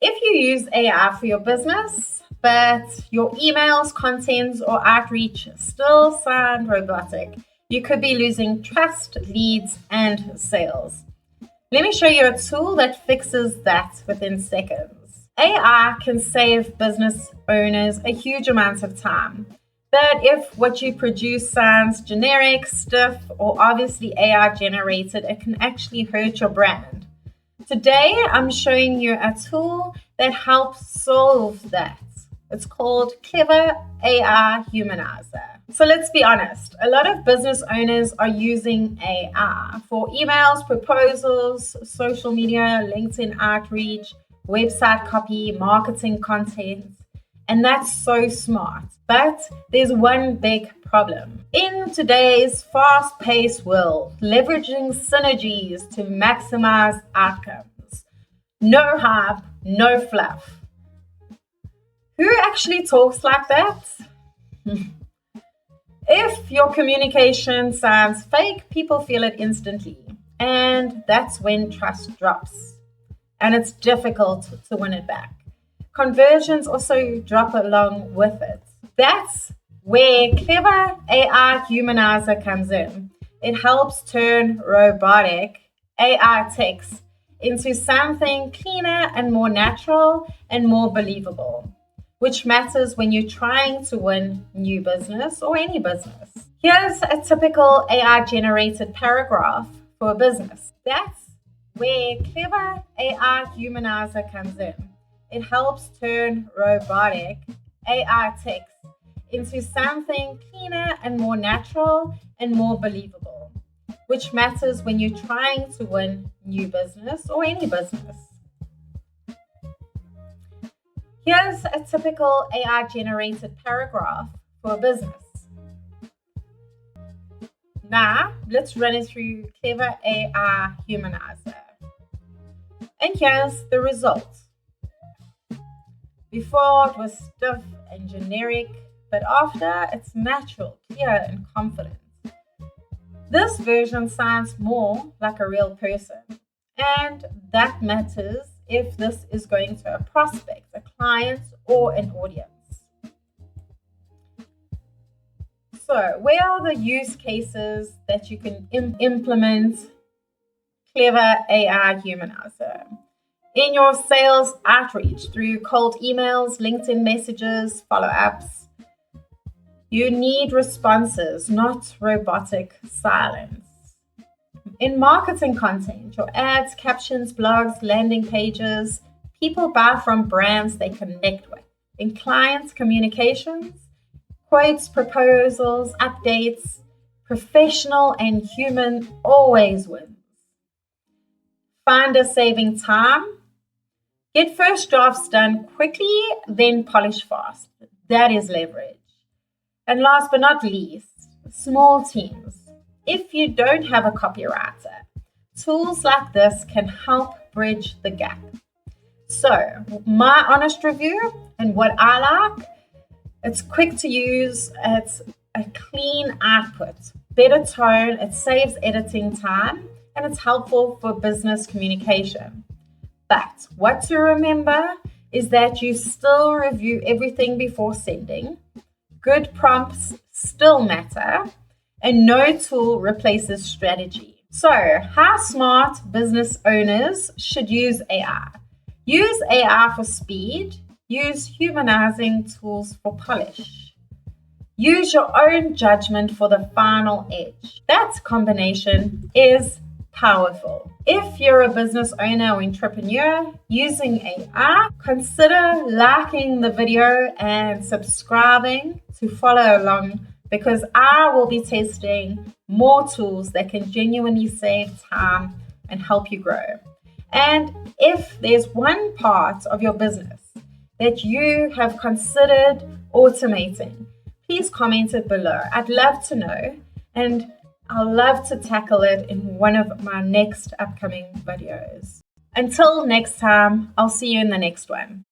If you use AI for your business, but your emails, contents, or outreach still sound robotic, you could be losing trust, leads, and sales. Let me show you a tool that fixes that within seconds. AI can save business owners a huge amount of time. But if what you produce sounds generic, stiff, or obviously AI generated, it can actually hurt your brand. Today, I'm showing you a tool that helps solve that. It's called Clever AI Humanizer. So let's be honest, a lot of business owners are using AI for emails, proposals, social media, LinkedIn outreach, website copy, marketing content, and that's so smart. But there's one big problem. In today's fast-paced world, leveraging synergies to maximize outcomes. No hype, no fluff. Who actually talks like that? If your communication sounds fake, people feel it instantly. And that's when trust drops. And it's difficult to win it back. Conversions also drop along with it. That's where Clever AI Humanizer comes in. It helps turn robotic AI text into something cleaner and more natural and more believable, which matters when you're trying to win new business or any business. Here's a typical AI-generated paragraph for a business. That's where Clever AI Humanizer comes in. It helps turn robotic AI text into something cleaner and more natural and more believable, which matters when you're trying to win new business or any business. Here's a typical AI-generated paragraph for a business. Now, let's run it through Clever AI Humanizer. And here's the result. Before it was stiff and generic, but after it's natural, clear, and confident. This version sounds more like a real person, and that matters if this is going to a prospect, a client, or an audience. So, where are the use cases that you can implement Clever AI Humanizer? In your sales outreach through cold emails, LinkedIn messages, follow-ups. You need responses, not robotic silence. In marketing content, your ads, captions, blogs, landing pages, people buy from brands they connect with. In client communications, quotes, proposals, updates, professional and human always wins. Finder saving time. Get first drafts done quickly, then polish fast. That is leverage. And last but not least, small teams. If you don't have a copywriter, tools like this can help bridge the gap. So, my honest review and what I like, it's quick to use, it's a clean output, better tone, it saves editing time, and it's helpful for business communication. But what to remember is that you still review everything before sending. Good prompts still matter, and no tool replaces strategy. So, how smart business owners should use AI? Use AI for speed. Use humanizing tools for polish. Use your own judgment for the final edge. That combination is powerful. If you're a business owner or entrepreneur using AI, consider liking the video and subscribing to follow along, because I will be testing more tools that can genuinely save time and help you grow. And if there's one part of your business that you have considered automating, please comment it below. I'd love to know, and I'll love to tackle it in one of my next upcoming videos. Until next time, I'll see you in the next one.